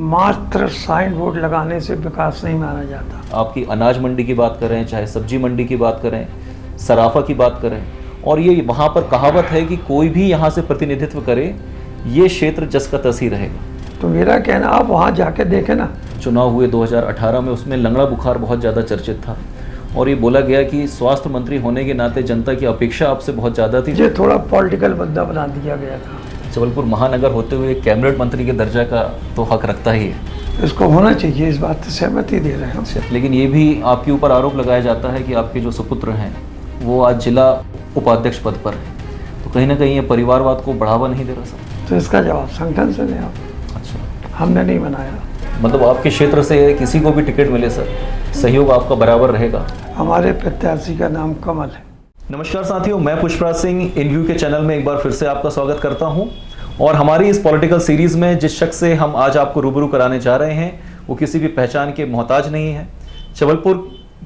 मात्र sign board लगाने से विकास नहीं माना जाता। आपकी अनाज मंडी की बात करें, चाहे सब्जी मंडी की बात करें, सराफा की बात करें, और ये वहाँ पर कहावत है कि कोई भी यहाँ से प्रतिनिधित्व करे, ये क्षेत्र जस का तस ही रहेगा। तो मेरा कहना, आप वहाँ जाके देखें ना। चुनाव हुए 2018 में, उसमें लंगड़ा बुखार बहुत ज़्यादा चर्चित था और ये बोला गया कि स्वास्थ्य मंत्री होने के नाते जनता की अपेक्षा आपसे बहुत ज़्यादा थी। ये थोड़ा पॉलिटिकल मुद्दा बना दिया गया था। जबलपुर महानगर होते हुए कैबिनेट मंत्री के दर्जा का तो हक रखता ही है, इसको होना चाहिए, इस बात से सहमति दे रहे हैं। लेकिन ये भी आपके ऊपर आरोप लगाया जाता है कि आपके जो सुपुत्र हैं वो आज जिला उपाध्यक्ष पद पर है, तो कहीं ना कहीं ये परिवारवाद को बढ़ावा नहीं दे रहा सर? तो इसका जवाब संगठन से दें आप। अच्छा, हमने नहीं बनाया। मतलब आपके क्षेत्र से किसी को भी टिकट मिले सर, सहयोग आपका बराबर रहेगा? हमारे प्रत्याशी का नाम कमल है। नमस्कार साथियों, मैं पुष्पराज सिंह इनव्यू के चैनल में एक बार फिर से आपका स्वागत करता हूं। और हमारी इस पॉलिटिकल सीरीज में जिस शख्स से हम आज आपको रूबरू कराने जा रहे हैं वो किसी भी पहचान के मोहताज नहीं है। जबलपुर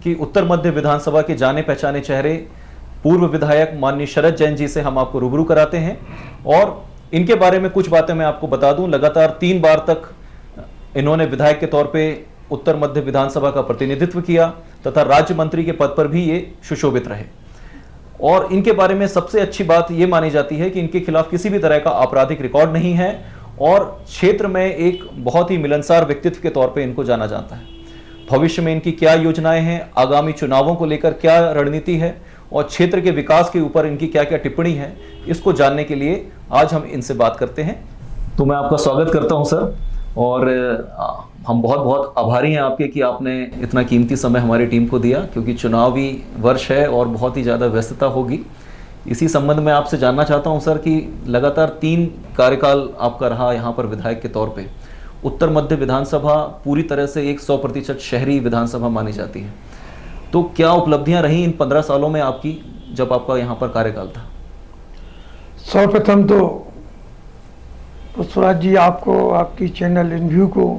की उत्तर मध्य विधानसभा के जाने पहचाने चेहरे पूर्व विधायक माननीय शरद जैन जी से हम आपको रूबरू कराते हैं और इनके बारे में कुछ बातें मैं आपको बता दूं। लगातार 3 बार तक इन्होंने विधायक के तौर पे उत्तर मध्य विधानसभा का प्रतिनिधित्व किया तथा राज्य मंत्री के पद पर भी ये सुशोभित रहे। और इनके बारे में सबसे अच्छी बात ये मानी जाती है कि इनके खिलाफ किसी भी तरह का आपराधिक रिकॉर्ड नहीं है और क्षेत्र में एक बहुत ही मिलनसार व्यक्तित्व के तौर पे इनको जाना जाता है। भविष्य में इनकी क्या योजनाएं हैं, आगामी चुनावों को लेकर क्या रणनीति है और क्षेत्र के विकास के ऊपर इनकी क्या क्या टिप्पणी है, इसको जानने के लिए आज हम इनसे बात करते हैं। तो मैं आपका स्वागत करता हूं सर, और हम बहुत बहुत आभारी हैं आपके कि आपने इतना कीमती समय हमारी टीम को दिया, क्योंकि चुनावी वर्ष है और बहुत ही ज़्यादा व्यस्तता होगी। इसी संबंध में आपसे जानना चाहता हूं सर कि लगातार 3 कार्यकाल आपका रहा यहाँ पर विधायक के तौर पे। उत्तर मध्य विधानसभा पूरी तरह से एक 100% शहरी विधानसभा मानी जाती है, तो क्या उपलब्धियां रही इन 15 सालों में आपकी जब आपका यहाँ पर कार्यकाल था? सर्वप्रथम तो पुष्पराज जी, आपको, आपकी चैनल इनव्यू को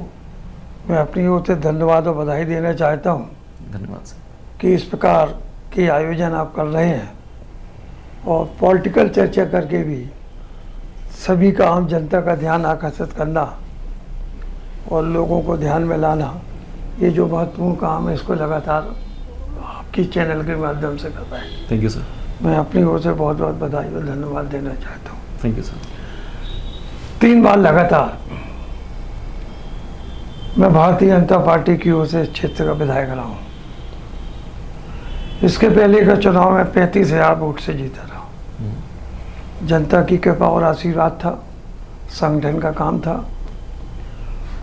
मैं अपनी ओर से धन्यवाद और बधाई देना चाहता हूँ। धन्यवाद सर कि इस प्रकार के आयोजन आप कर रहे हैं और पॉलिटिकल चर्चा करके भी सभी का, आम जनता का ध्यान आकर्षित करना और लोगों को ध्यान में लाना, ये जो महत्वपूर्ण काम है इसको लगातार आपकी चैनल के माध्यम से कर रहे हैं। Thank you sir. मैं अपनी ओर से बहुत बहुत बधाई और धन्यवाद देना चाहता हूँ। Thank you sir. 3 बार लगातार मैं भारतीय जनता पार्टी की ओर से क्षेत्र का विधायक रहा हूँ। इसके पहले का चुनाव में 35,000 वोट से जीता रहा। जनता की कृपा और आशीर्वाद था, संगठन का काम था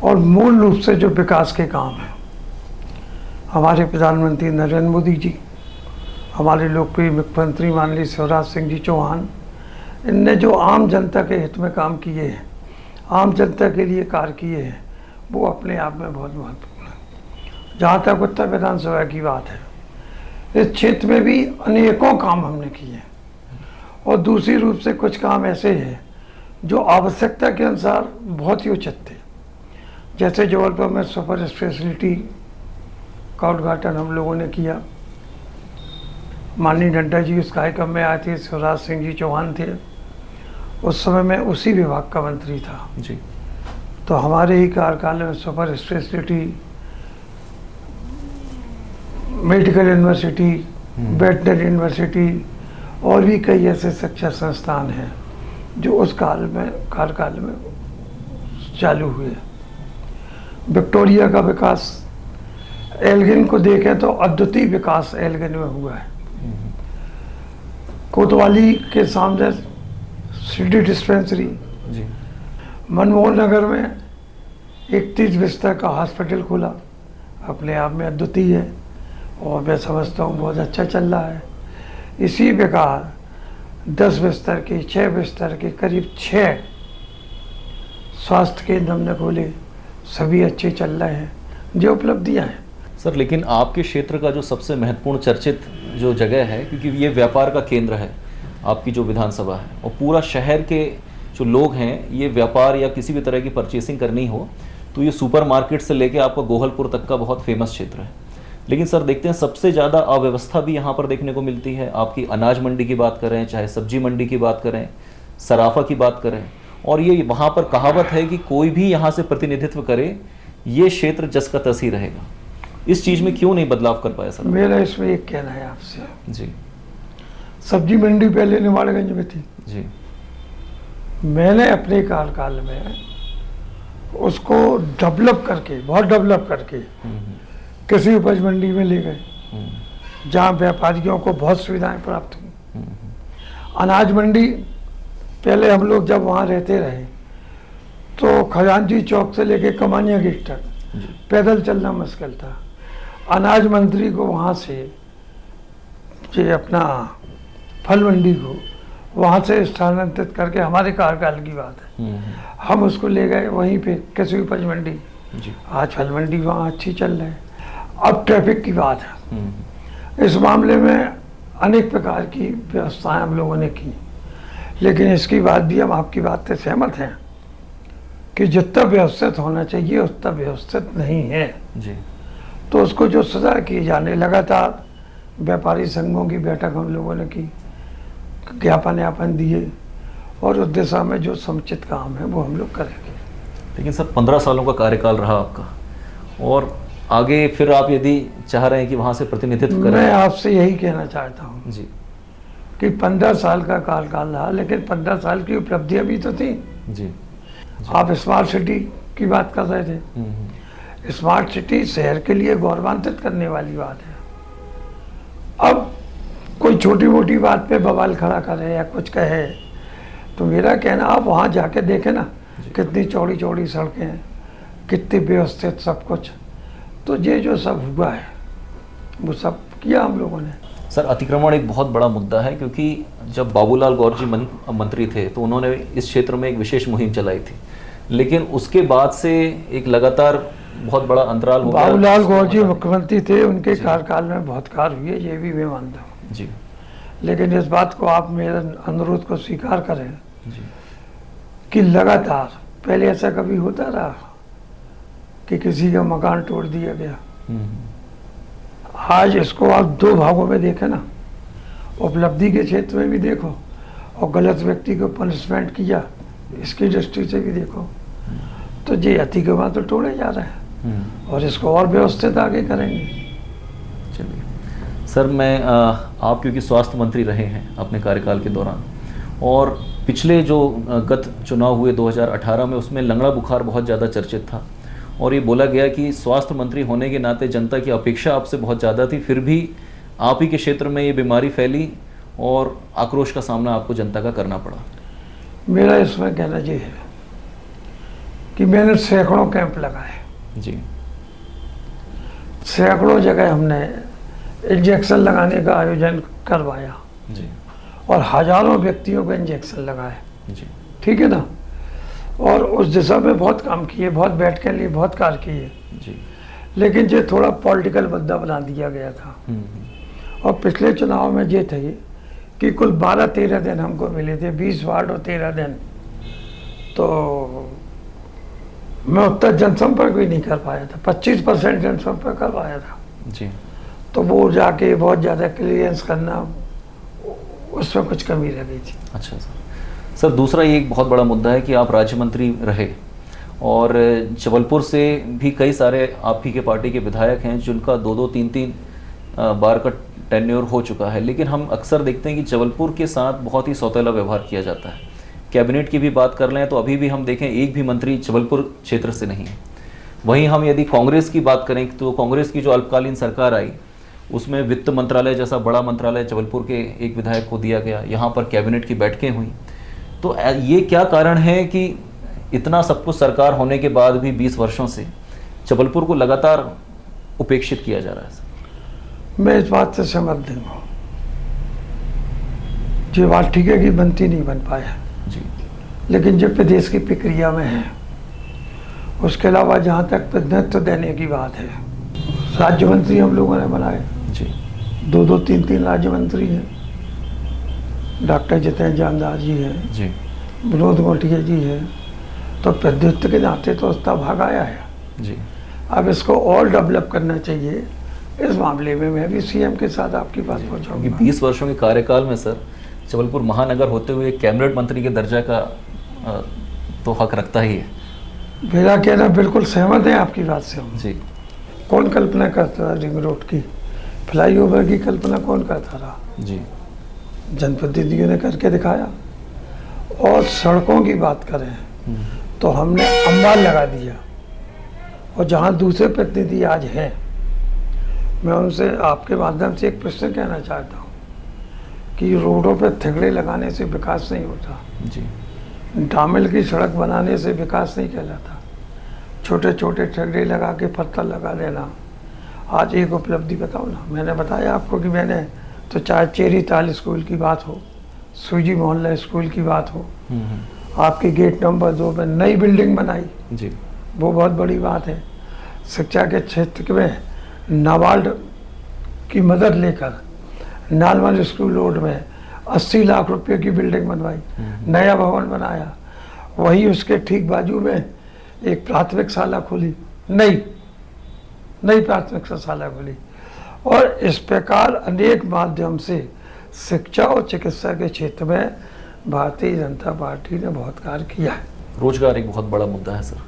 और मूल रूप से जो विकास के काम हैं, हमारे प्रधानमंत्री नरेंद्र मोदी जी, हमारे लोकप्रिय मुख्यमंत्री माननीय शिवराज सिंह जी चौहान, इनने जो आम जनता के हित में काम किए हैं, आम जनता के लिए कार्य किए हैं, वो अपने आप में बहुत महत्वपूर्ण है। जहाँ तक उत्तर विधानसभा की बात है, इस क्षेत्र में भी अनेकों काम हमने किए हैं और दूसरी रूप से कुछ काम ऐसे हैं जो आवश्यकता के अनुसार बहुत ही उचित थे। जैसे जबलपुर में सुपर स्पेशलिटी का उद्घाटन हम लोगों ने किया। माननीय नड्डा जी उस कार्यक्रम में आए थे, शिवराज सिंह जी चौहान थे, उस समय मैं उसी विभाग का मंत्री था जी। तो हमारे ही कार्यकाल में super speciality, medical university, veterinary university और भी कई ऐसे शिक्षा संस्थान हैं जो उस कार्यकाल में चालू हुए। विक्टोरिया का विकास, एल्गिन को देखें तो अद्वितीय विकास एल्गिन में हुआ है। कोतवाली के सामने सिटी डिस्पेंसरी जी। मनमोहन नगर में 31 बिस्तर का हॉस्पिटल खुला, अपने आप में अद्वितीय है और मैं समझता हूँ बहुत अच्छा चल रहा है। इसी प्रकार 10 बिस्तर के, 6 बिस्तर के, करीब 6 स्वास्थ्य केंद्र हमने खोले, सभी अच्छे चल रहे हैं, जो उपलब्धियाँ हैं सर। लेकिन आपके क्षेत्र का जो सबसे महत्वपूर्ण चर्चित जो जगह है, क्योंकि ये व्यापार का केंद्र है आपकी जो विधानसभा है, और पूरा शहर के जो लोग हैं, ये व्यापार या किसी भी तरह की परचेसिंग करनी हो तो ये सुपरमार्केट से लेके आपका गोहलपुर तक का बहुत फेमस क्षेत्र है। लेकिन सर देखते हैं सबसे ज़्यादा अव्यवस्था भी यहाँ पर देखने को मिलती है। आपकी अनाज मंडी की बात करें, चाहे सब्जी मंडी की बात करें, सराफा की बात करें, और ये वहाँ पर कहावत है कि कोई भी यहाँ से प्रतिनिधित्व करे ये क्षेत्र जस का तस ही रहेगा। इस चीज़ में क्यों नहीं बदलाव कर पाया सर? मेरा इसमें एक कहना है आपसे, जी सब्जी मंडी पहले निमाड़गंज में थी, जी मैंने अपने कार्यकाल में उसको डेवलप करके, बहुत डेवलप करके कृषि उपज मंडी में ले गए, जहाँ व्यापारियों को बहुत सुविधाएं प्राप्त हुई। अनाज मंडी पहले हम लोग जब वहाँ रहते रहे तो खजांची चौक से लेके कमानिया गेट तक पैदल चलना मुश्किल था। अनाज मंत्री को वहाँ से ये अपना फल मंडी को वहाँ से स्थानांतरित करके, हमारे कार्यकाल की बात है, हम उसको ले गए वहीं पे कृषि उपज मंडी। जी आज फल मंडी वहाँ अच्छी चल रही है। अब ट्रैफिक की बात है, इस मामले में अनेक प्रकार की व्यवस्थाएं हम लोगों ने की, लेकिन इसकी बात भी हम आपकी बात से सहमत हैं कि जितना व्यवस्थित होना चाहिए उतना व्यवस्थित नहीं है। जी तो उसको जो सजा की जाने, लगातार व्यापारी संघों की बैठक हम लोगों ने की, ज्ञापन यापन दिए, और उस दिशा में जो समुचित काम है वो हम लोग करेंगे। लेकिन सर 15 सालों का कार्यकाल रहा आपका, और आगे फिर आप यदि चाह रहे हैं कि वहाँ से प्रतिनिधित्व करें। मैं आपसे यही कहना चाहता हूँ जी कि 15 साल का कार्यकाल रहा, लेकिन 15 साल की उपलब्धियाँ भी तो थी। जी आप स्मार्ट सिटी की बात कर रहे थे, स्मार्ट सिटी शहर के लिए गौरवान्वित करने वाली बात है। अब कोई छोटी मोटी बात पे बवाल खड़ा करे या कुछ कहे, तो मेरा कहना आप वहाँ जाके देखें ना, कितनी चौड़ी चौड़ी सड़कें हैं, कितनी व्यवस्थित सब कुछ। तो ये जो सब हुआ है वो सब किया हम लोगों ने। सर अतिक्रमण एक बहुत बड़ा मुद्दा है, क्योंकि जब बाबूलाल गौर जी मंत्री थे तो उन्होंने इस क्षेत्र में एक विशेष मुहिम चलाई थी, लेकिन उसके बाद से एक लगातार बहुत बड़ा अंतराल हो गया। बाबूलाल गौर जी मुख्यमंत्री थे, उनके कार्यकाल में बहुत कार्य हुए, ये भी मैं मानता हूँ जी, लेकिन इस बात को आप मेरे अनुरोध को स्वीकार करें जी कि लगातार, पहले ऐसा कभी होता रहा कि किसी का मकान तोड़ दिया गया। आज इसको आप दो भागों में देखें ना, उपलब्धि के क्षेत्र में भी देखो और गलत व्यक्ति को पनिशमेंट किया इसकी दृष्टि से भी देखो, तो ये अतिक्रमण तो तोड़े जा रहे हैं और इसको और व्यवस्थित आगे करेंगे। चलिए सर, मैं आप क्योंकि स्वास्थ्य मंत्री रहे हैं अपने कार्यकाल के दौरान, और पिछले जो गत चुनाव हुए 2018 में, उसमें लंगड़ा बुखार बहुत ज़्यादा चर्चित था, और ये बोला गया कि स्वास्थ्य मंत्री होने के नाते जनता की अपेक्षा आपसे बहुत ज़्यादा थी, फिर भी आप ही के क्षेत्र में ये बीमारी फैली और आक्रोश का सामना आपको जनता का करना पड़ा। मेरा इसमें कहना ये है कि मैंने सैकड़ों कैंप लगाए जी, सैकड़ों जगह हमने इंजेक्शन लगाने का आयोजन करवाया जी, और हजारों व्यक्तियों को इंजेक्शन लगाए, जी, ठीक है ना, और उस दिशा में बहुत काम किए, बहुत बैठ के लिए बहुत कार्य किए, जी, लेकिन ये थोड़ा पॉलिटिकल मुद्दा बना दिया गया था। और पिछले चुनाव में ये थे कि कुल 12-13 दिन हमको मिले थे, 20 वार्ड और 13 दिन, तो मैं उतना जनसंपर्क भी नहीं कर पाया था, 25% जनसंपर्क कर पाया था। जी, तो वो जाके बहुत ज़्यादा क्लियरेंस करना, उसमें कुछ कमी रह गई थी। अच्छा सर, दूसरा ये एक बहुत बड़ा मुद्दा है कि आप राज्य मंत्री रहे, और जबलपुर से भी कई सारे आप ही के पार्टी के विधायक हैं जिनका 2-2, 3-3 बार का टेन्योर हो चुका है, लेकिन हम अक्सर देखते हैं कि जबलपुर के साथ बहुत ही सौतेला व्यवहार किया जाता है। कैबिनेट की भी बात कर लें तो अभी भी हम देखें एक भी मंत्री जबलपुर क्षेत्र से नहीं है। वहीं हम यदि कांग्रेस की बात करें तो कांग्रेस की जो अल्पकालीन सरकार आई उसमें वित्त मंत्रालय जैसा बड़ा मंत्रालय जबलपुर के एक विधायक को दिया गया, यहाँ पर कैबिनेट की बैठकें हुई। तो ये क्या कारण है कि इतना सब कुछ सरकार होने के बाद भी 20 वर्षों से जबलपुर को लगातार उपेक्षित किया जा रहा है? मैं इस बात से सहमत नहीं हूँ, ये बात ठीक है कि मंत्री नहीं बन पाया जी, लेकिन जो प्रदेश की प्रक्रिया में है, उसके अलावा जहाँ तक प्रतिनिधित्व देने की बात है, राज्य मंत्री हम लोगों ने बनाए जी, 2-2, 3-3 राज्य मंत्री हैं, डॉक्टर जितेंद्र जामदार जी हैं जी, विनोद गोटिया जी हैं, तो प्रतिनिधित्व के नाते तो उसका भाग आया है जी। अब इसको और डेवलप करना चाहिए। इस मामले में मैं भी सीएम के साथ आपकी बात पहुँचाऊंगा। 20 वर्षों के कार्यकाल में सर जबलपुर महानगर होते हुए एक कैबिनेट मंत्री के दर्जा का तो हक रखता ही है। मेरा कहना बिल्कुल सहमत है आपकी बात से हम। जी कौन कल्पना करता था रिंग रोड की, फ्लाईओवर की कल्पना कौन करता रहा? जी जनप्रतिनिधियों ने करके दिखाया। और सड़कों की बात करें तो हमने अम्बाल लगा दिया। और जहाँ दूसरे प्रतिनिधि आज हैं, मैं उनसे आपके माध्यम से एक प्रश्न कहना चाहता हूँ कि रोडों पर थिगड़े लगाने से विकास नहीं होता, जी डामिल की सड़क बनाने से विकास नहीं कहलाता। छोटे छोटे ठगड़े लगा के पत्थर लगा देना। आज एक उपलब्धि बताओ ना, मैंने बताया आपको कि मैंने तो चाहे चेरी ताल स्कूल की बात हो, सूजी मोहल्ला स्कूल की बात हो, आपके गेट नंबर 2 में नई बिल्डिंग बनाई, जी वो बहुत बड़ी बात है। शिक्षा के क्षेत्र में नाबार्ड की मदद लेकर नालमल स्कूल रोड में 80 लाख रुपए की बिल्डिंग बनवाई, नया भवन बनाया। वही उसके ठीक बाजू में एक प्राथमिक शाला खुली, नई प्राथमिक शाला खुली। और इस प्रकार अनेक माध्यम से शिक्षा और चिकित्सा के क्षेत्र में भारतीय जनता पार्टी ने बहुत कार्य किया है। रोजगार एक बहुत बड़ा मुद्दा है सर,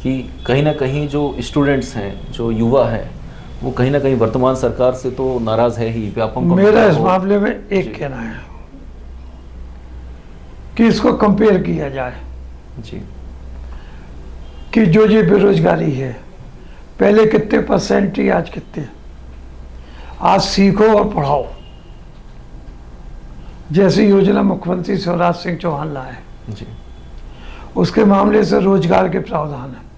कि कहीं ना कहीं जो स्टूडेंट्स हैं, जो युवा हैं, वो कहीं ना कहीं वर्तमान सरकार से तो नाराज है ही। व्यापम मेरा इस मामले में एक कहना है कि इसको कंपेयर किया जाए जी कि जो ये बेरोजगारी है, पहले कितने परसेंट थी, आज कितने। आज सीखो और पढ़ाओ जैसी योजना मुख्यमंत्री शिवराज सिंह चौहान लाए, जी उसके मामले से रोजगार के प्रावधान है।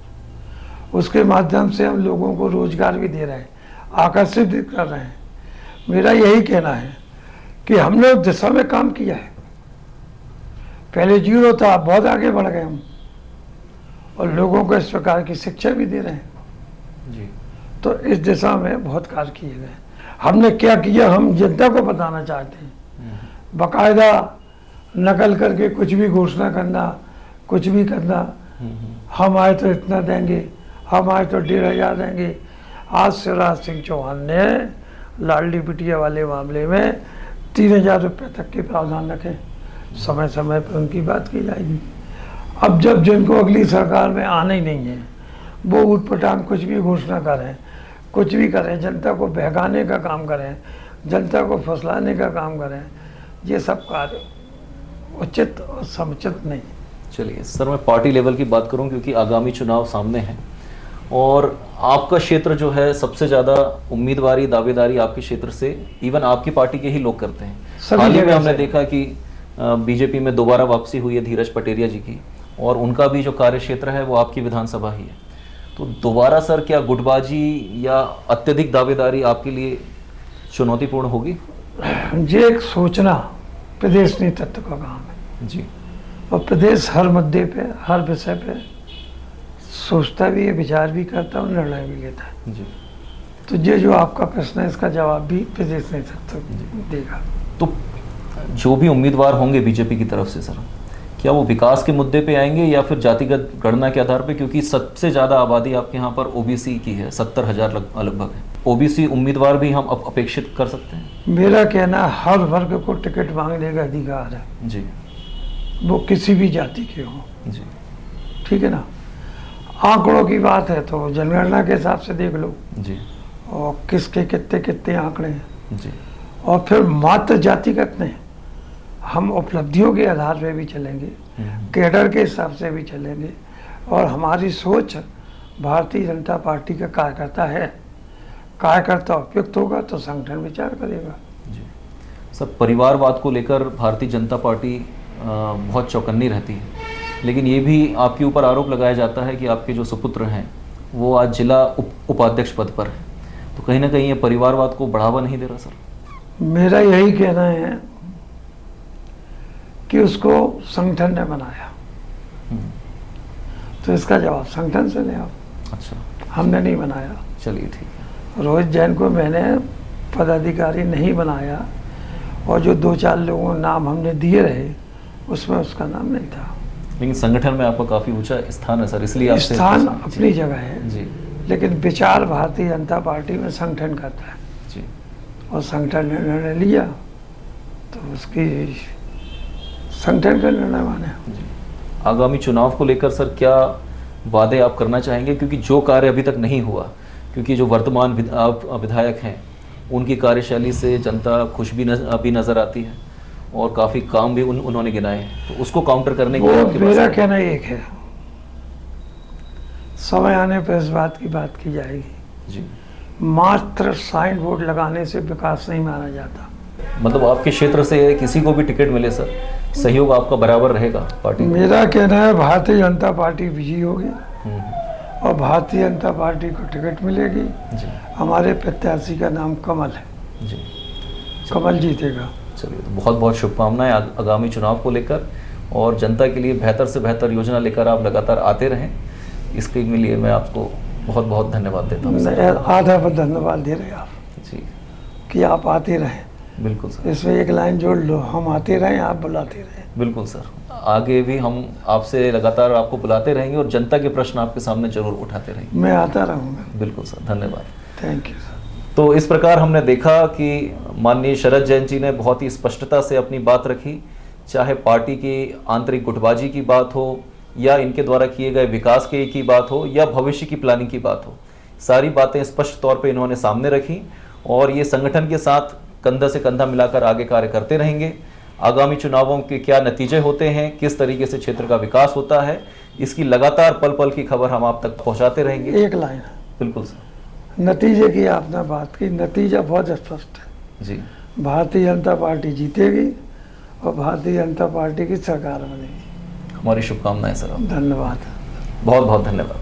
उसके माध्यम से हम लोगों को रोजगार भी दे रहे हैं, आकर्षित भी कर रहे हैं। मेरा यही कहना है कि हमने उस दिशा में काम किया है। पहले 0 था, बहुत आगे बढ़ गए हम, और लोगों को इस प्रकार की शिक्षा भी दे रहे हैं। जी तो इस दिशा में बहुत कार्य किए गए। हमने क्या किया, हम जनता को बताना चाहते हैं। बाकायदा नकल करके कुछ भी घोषणा करना, कुछ भी करना, हम आए तो इतना देंगे, हम आए तो 1500 देंगे। आज शिवराज सिंह चौहान ने लाडली बिटिया वाले मामले में 3000 रुपये तक के प्रावधान रखे। समय समय पर उनकी बात की जाएगी। अब जब जिनको अगली सरकार में आना ही नहीं है, वो उटपटांग कुछ भी घोषणा करें, कुछ भी करें, जनता को बहकाने का काम करें, जनता को फुसलाने का काम करें, ये सब कार्य उचित और समुचित नहीं। चलिए सर, मैं पार्टी लेवल की बात करूं क्योंकि आगामी चुनाव सामने हैं और आपका क्षेत्र जो है सबसे ज़्यादा उम्मीदवारी दावेदारी आपके क्षेत्र से इवन आपकी पार्टी के ही लोग करते हैं। हाल ही में हमने देखा कि बीजेपी में दोबारा वापसी हुई है धीरज पटेरिया जी की, और उनका भी जो कार्य क्षेत्र है वो आपकी विधानसभा ही है। तो दोबारा सर क्या गुटबाजी या अत्यधिक दावेदारी आपके लिए चुनौतीपूर्ण होगी? ये एक सोचना प्रदेश नेतृत्व का काम है जी, और प्रदेश हर मुद्दे पे, हर विषय पे सोचता भी है, विचार भी करता है और निर्णय भी लेता है। जी तो ये जो आपका प्रश्न है, इसका जवाब भी प्रदेश नेतृत्व देगा। तो जो भी उम्मीदवार होंगे बीजेपी की तरफ से सर, क्या वो विकास के मुद्दे पे आएंगे या फिर जातिगत गणना के आधार पे? क्योंकि सबसे ज़्यादा आबादी आपके यहाँ पर ओबीसी की है, 70,000 लगभग है। ओबीसी उम्मीदवार भी हम अपेक्षित कर सकते हैं? मेरा कहना है हर वर्ग को टिकट मांगने का अधिकार है, जी, वो किसी भी जाति के हों। जी, ठीक है ना। आंकड़ों की बात है तो जनगणना के हिसाब से देख लो, जी, और किसके कितने कितने आंकड़े हैं, जी, और फिर मात्र जातिगत नहीं, हम उपलब्धियों के आधार पे भी चलेंगे, कैडर के हिसाब से भी चलेंगे, और हमारी सोच भारतीय जनता पार्टी का कार्यकर्ता है। कार्यकर्ता उपयुक्त होगा तो संगठन विचार करेगा। जी। सब परिवारवाद को लेकर भारतीय जनता पार्टी बहुत चौकन्नी रहती है, लेकिन ये भी आपके ऊपर आरोप लगाया जाता है कि आपके जो सुपुत्र हैं वो आज जिला उपाध्यक्ष पद पर है, तो कहीं ना कहीं ये परिवारवाद को बढ़ावा नहीं दे रहा सर? मेरा यही कहना है कि उसको संगठन ने बनाया, तो इसका जवाब संगठन से ले आओ। अच्छा, हमने नहीं बनाया। चलिए ठीक है। रोहित जैन को मैंने पदाधिकारी नहीं बनाया, और जो 2-4 लोगों नाम हमने दिए रहे उसमें उसका नाम नहीं था। लेकिन संगठन में आपका काफ़ी ऊंचा स्थान है सर, इसलिए आपसे स्थान अपनी जगह है जी, लेकिन विचार भारतीय जनता पार्टी में संगठन करता है, जी, और संगठन ने निर्णय लिया तो उसकी संगठन का निर्णय माने। जी। आगामी चुनाव को लेकर सर क्या वादे आप करना चाहेंगे, क्योंकि जो कार्य अभी तक नहीं हुआ, क्योंकि जो वर्तमान विधायक हैं उनकी कार्यशैली से जनता खुश भी अभी नज़र आती है और काफ़ी काम भी उन्होंने गिनाए हैं, तो उसको काउंटर करने के लिए आपके पास मेरा कहना एक है, समय आने पर इस बात की बात की जाएगी। जी, मात्र साइन बोर्ड लगाने से विकास नहीं माना जाता। मतलब आपके क्षेत्र से किसी को भी टिकट मिले सर, सहयोग आपका बराबर रहेगा पार्टी में? मेरा कहना है भारतीय जनता पार्टी विजयी होगी और भारतीय जनता पार्टी को टिकट मिलेगी। जी हमारे प्रत्याशी का नाम कमल है, जी, कमल जीतेगा। चलिए, तो बहुत बहुत शुभकामनाएं आगामी चुनाव को लेकर, और जनता के लिए बेहतर से बेहतर योजना लेकर आप लगातार आते रहें, इसके लिए मैं आपको बहुत बहुत धन्यवाद देता हूँ। आधा पर धन्यवाद दे रहे आप जी, कि आप आते रहें। बिल्कुल सर, इसमें एक लाइन जोड़ लो, हम आते रहें, आप बुलाते रहें। बिल्कुल सर, आगे भी हम आपसे लगातार आपको बुलाते रहेंगे और जनता के प्रश्न आपके सामने जरूर उठाते रहेंगे। मैं आता रहूँगा। बिल्कुल सर, धन्यवाद। Thank you sir. तो इस प्रकार हमने देखा कि माननीय शरद जैन जी ने बहुत ही स्पष्टता से अपनी बात रखी, चाहे पार्टी की आंतरिक गुटबाजी की बात हो या इनके द्वारा किए गए विकास के की बात हो या भविष्य की प्लानिंग की बात हो, सारी बातें स्पष्ट तौर पे इन्होंने सामने रखी और ये संगठन के साथ कंधा से कंधा मिलाकर आगे कार्य करते रहेंगे। आगामी चुनावों के क्या नतीजे होते हैं, किस तरीके से क्षेत्र का विकास होता है, इसकी लगातार पल पल की खबर हम आप तक पहुंचाते रहेंगे। एक लाइन, बिल्कुल सर। नतीजे की आपने बात की, नतीजा बहुत स्पष्ट है जी, भारतीय जनता पार्टी जीतेगी और भारतीय जनता पार्टी की सरकार बनेगी। हमारी शुभकामनाएं सर। धन्यवाद। बहुत बहुत धन्यवाद।